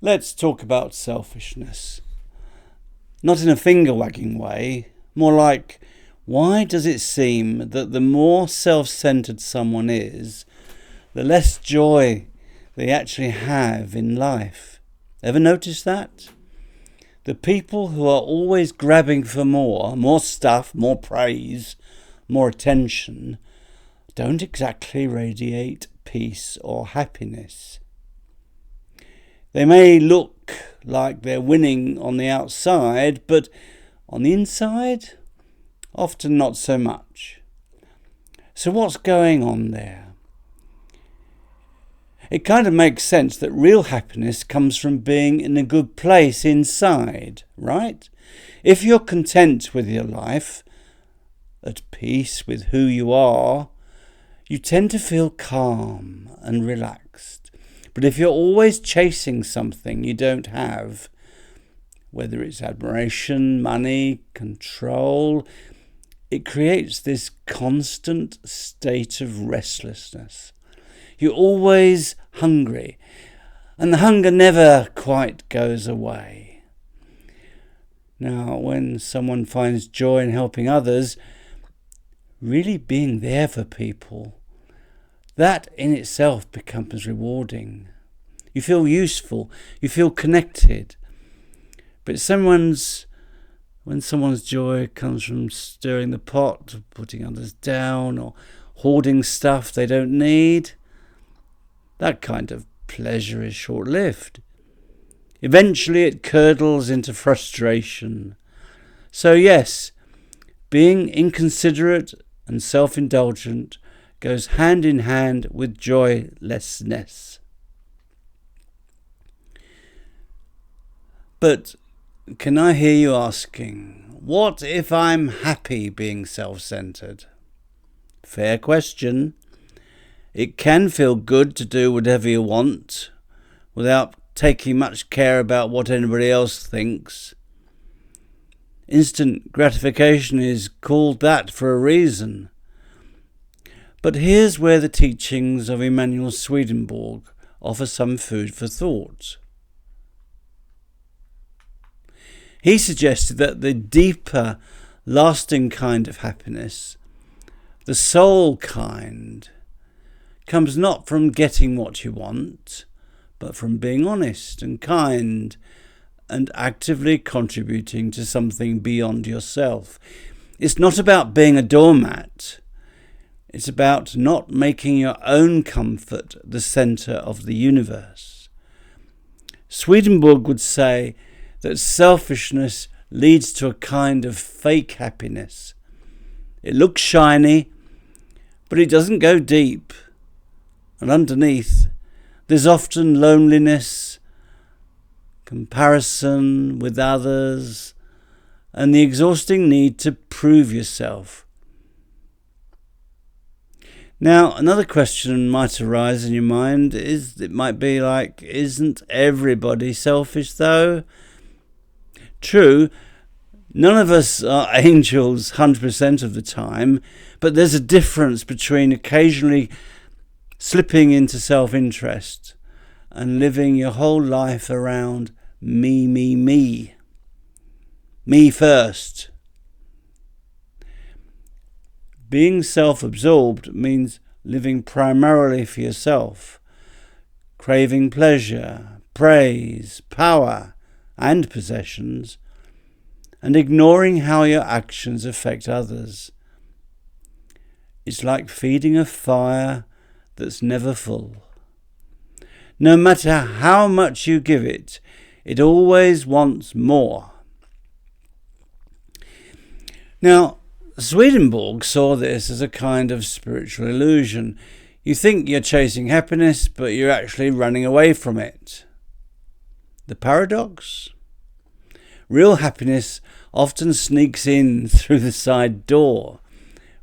Let's talk about selfishness. Not in a finger-wagging way, more like, why does it seem that the more self-centered someone is, the less joy they actually have in life? Ever notice that? The people who are always grabbing for more stuff, more praise, more attention, don't exactly radiate peace or happiness. They may look like they're winning on the outside, but on the inside, often not so much. So what's going on there? It kind of makes sense that real happiness comes from being in a good place inside, right? If you're content with your life, at peace with who you are, you tend to feel calm and relaxed. But if you're always chasing something you don't have, whether it's admiration, money, control, it creates this constant state of restlessness. You're always hungry, and the hunger never quite goes away. Now, when someone finds joy in helping others, really being there for people, that in itself becomes rewarding. You feel useful, you feel connected. But when someone's joy comes from stirring the pot, putting others down, or hoarding stuff they don't need, that kind of pleasure is short-lived. Eventually it curdles into frustration. So yes, being inconsiderate and self-indulgent goes hand in hand with joylessness. But can I hear you asking, what if I'm happy being self-centered? Fair question. It can feel good to do whatever you want without taking much care about what anybody else thinks. Instant gratification is called that for a reason. But here's where the teachings of Emanuel Swedenborg offer some food for thought. He suggested that the deeper, lasting kind of happiness, the soul kind, comes not from getting what you want, but from being honest and kind and actively contributing to something beyond yourself. It's not about being a doormat. It's about not making your own comfort the centre of the universe. Swedenborg would say that selfishness leads to a kind of fake happiness. It looks shiny, but it doesn't go deep. And underneath, there's often loneliness, comparison with others, and the exhausting need to prove yourself. Now, another question might arise in your mind might be like, isn't everybody selfish though? True, none of us are angels 100% of the time, but there's a difference between occasionally slipping into self-interest and living your whole life around me. Me first. Being self-absorbed means living primarily for yourself, craving pleasure, praise, power, and possessions, and ignoring how your actions affect others. It's like feeding a fire that's never full. No matter how much you give it, it always wants more. Now, Swedenborg saw this as a kind of spiritual illusion. You think you're chasing happiness, but you're actually running away from it. The paradox? Real happiness often sneaks in through the side door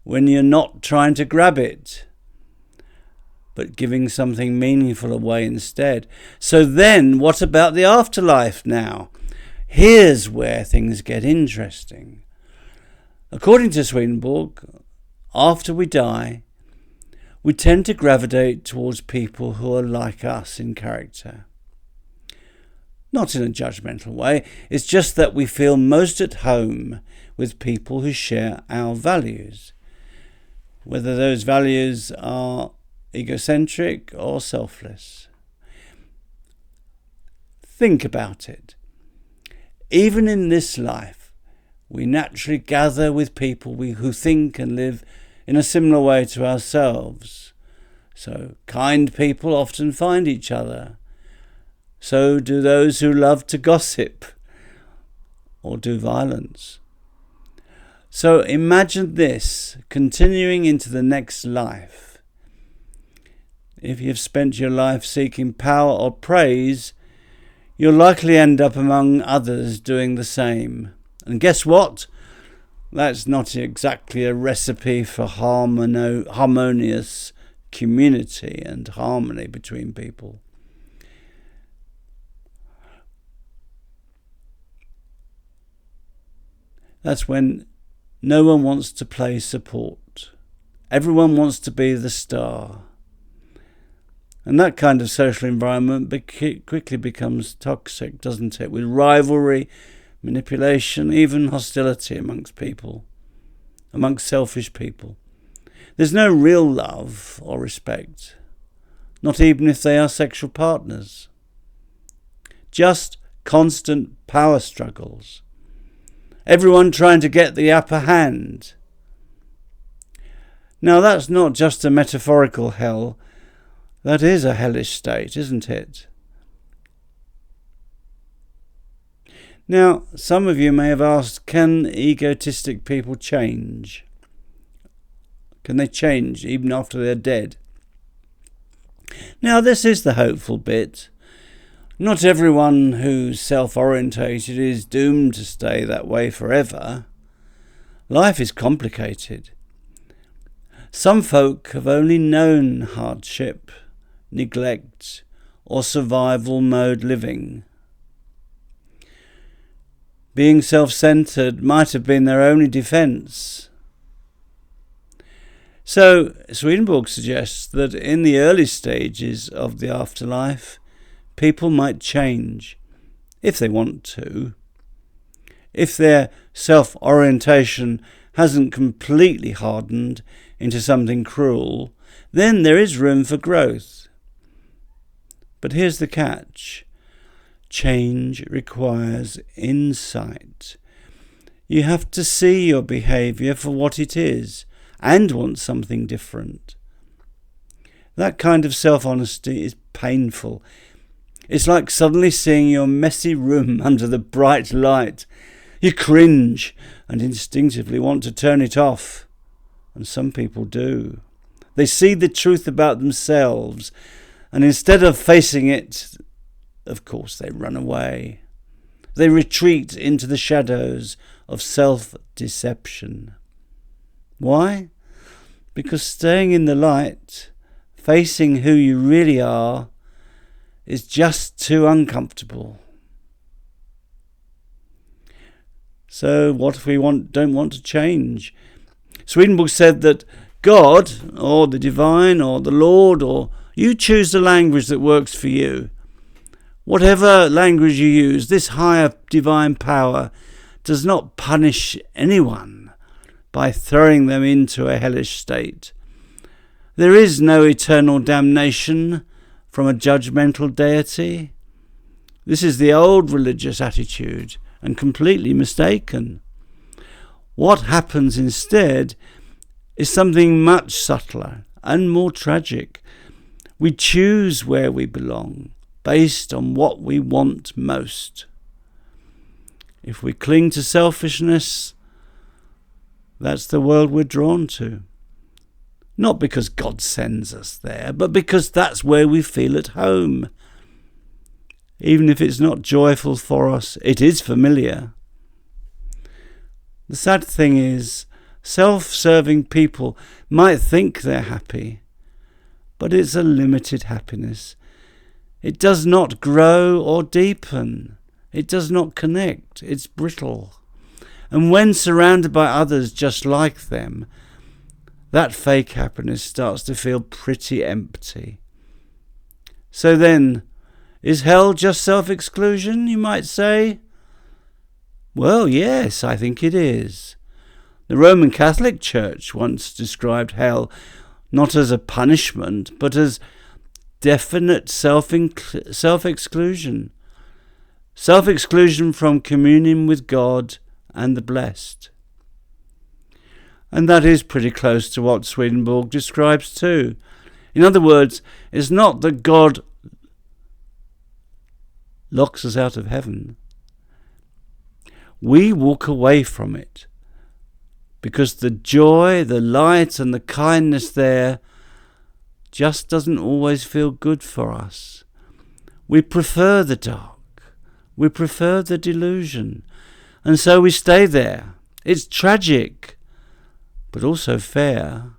when you're not trying to grab it, but giving something meaningful away instead. So then, what about the afterlife now? Here's where things get interesting. According to Swedenborg, after we die, we tend to gravitate towards people who are like us in character. Not in a judgmental way. It's just that we feel most at home with people who share our values, whether those values are egocentric or selfless. Think about it. Even in this life, we naturally gather with people who think and live in a similar way to ourselves. So kind people often find each other. So do those who love to gossip or do violence. So imagine this continuing into the next life. If you've spent your life seeking power or praise, you'll likely end up among others doing the same. And guess what? That's not exactly a recipe for harmonious community and harmony between people. That's when no one wants to play support. Everyone wants to be the star. And that kind of social environment quickly becomes toxic, doesn't it? With rivalry, manipulation, even hostility amongst selfish people. There's no real love or respect, not even if they are sexual partners. Just constant power struggles. Everyone trying to get the upper hand. Now that's not just a metaphorical hell. That is a hellish state, isn't it? Now, some of you may have asked, can egotistic people change? Can they change even after they're dead? Now, this is the hopeful bit. Not everyone who's self-orientated is doomed to stay that way forever. Life is complicated. Some folk have only known hardship, neglect, or survival mode living. Being self-centered might have been their only defense. So, Swedenborg suggests that in the early stages of the afterlife, people might change, if they want to. If their self-orientation hasn't completely hardened into something cruel, then there is room for growth. But here's the catch. Change requires insight. You have to see your behaviour for what it is and want something different. That kind of self-honesty is painful. It's like suddenly seeing your messy room under the bright light. You cringe and instinctively want to turn it off. And some people do. They see the truth about themselves, and instead of facing it, of course, they run away. They retreat into the shadows of self-deception. Why? Because staying in the light, facing who you really are, is just too uncomfortable. So what if we don't want to change? Swedenborg said that God, or the divine, or the Lord, or you choose the language that works for you. Whatever language you use, this higher divine power does not punish anyone by throwing them into a hellish state. There is no eternal damnation from a judgmental deity. This is the old religious attitude and completely mistaken. What happens instead is something much subtler and more tragic. We choose where we belong based on what we want most. If we cling to selfishness, that's the world we're drawn to. Not because God sends us there, but because that's where we feel at home. Even if it's not joyful for us, it is familiar. The sad thing is, self-serving people might think they're happy, but it's a limited happiness. It does not grow or deepen. It does not connect. It's brittle. And when surrounded by others just like them, that fake happiness starts to feel pretty empty. So then, Is hell just self-exclusion, you might say? Well, yes, I think it is. The Roman Catholic Church once described hell not as a punishment, but as definite self-exclusion. Self-exclusion from communion with God and the blessed. And that is pretty close to what Swedenborg describes too. In other words, it's not that God locks us out of heaven. We walk away from it because the joy, the light and the kindness there just doesn't always feel good for us. We prefer the dark. We prefer the delusion. And so we stay there. It's tragic, but also fair.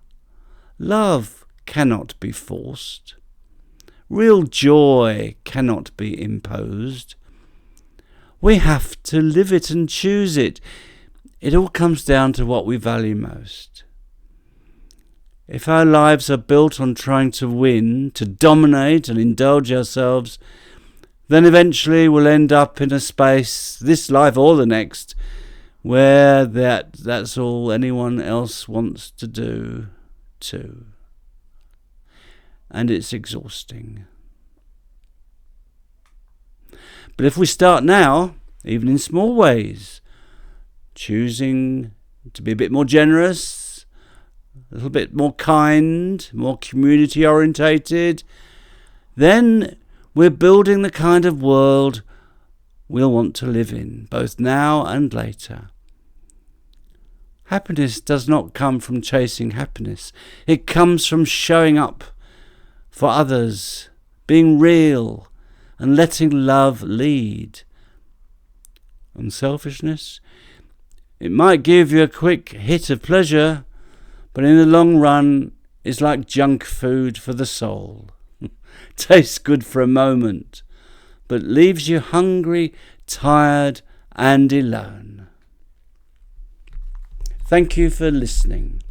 Love cannot be forced. Real joy cannot be imposed. We have to live it and choose it. It all comes down to what we value most. If our lives are built on trying to win, to dominate and indulge ourselves, then eventually we'll end up in a space, this life or the next, where that's all anyone else wants to do too. And it's exhausting. But if we start now, even in small ways, choosing to be a bit more generous, a little bit more kind, more community orientated, then we're building the kind of world we'll want to live in, both now and later. Happiness does not come from chasing happiness. It comes from showing up for others, being real, and letting love lead. Unselfishness, it might give you a quick hit of pleasure, but in the long run, it's like junk food for the soul. Tastes good for a moment, but leaves you hungry, tired, and alone. Thank you for listening.